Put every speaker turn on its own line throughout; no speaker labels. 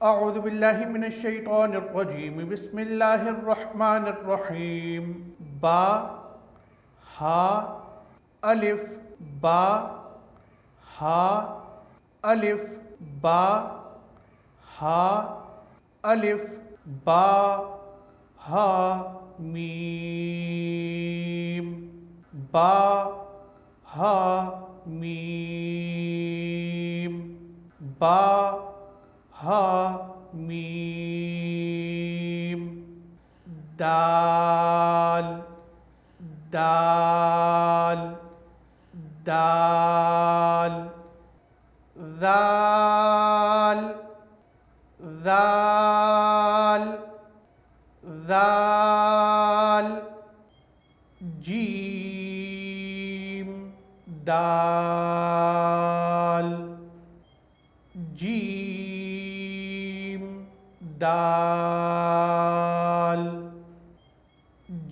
अऊज़ु बिल्लाहि मिनश शैतानिर रजीम बिस्मिल्लाहिर रहमानिर रहीम। बा हा अलिफ बा हा अलिफ बा हा अलिफ बा हा मीम बा हा मीम बा हा मीम दाल दाल दाल दाल दाल दाल जीम दाल जीम दाल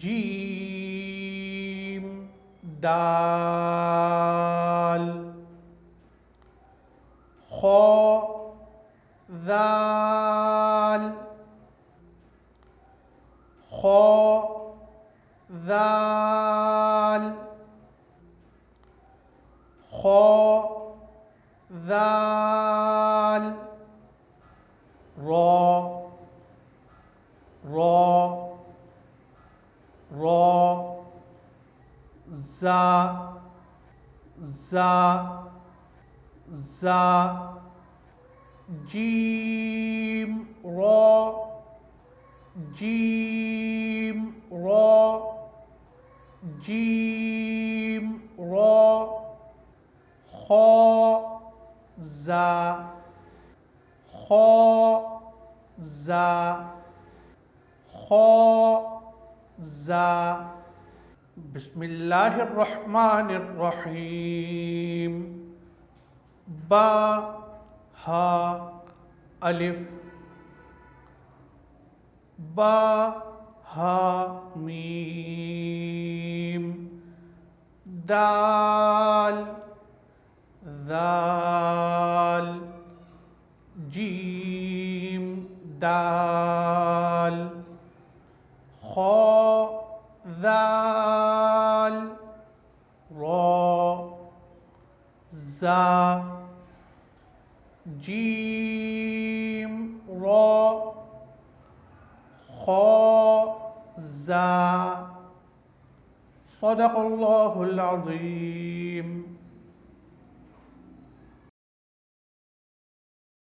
जीम दाल खौ दाल खौ दाल खौ दाल रौ रौ रौ ज़ा ज़ा ज़ा जीम रौ जीम रौ जीम रौ खौ ज़ा खौ ज़ा खौ ज़ा बिस्मिल्लाहिर रहमानिर रहीम। बा हा अलिफ बा हा मीम दाल दाल जीम दाल खौ दाल रौ ज़ा जीम रौ खौ ज़ा सदक़ल्लाहुल अज़ीम।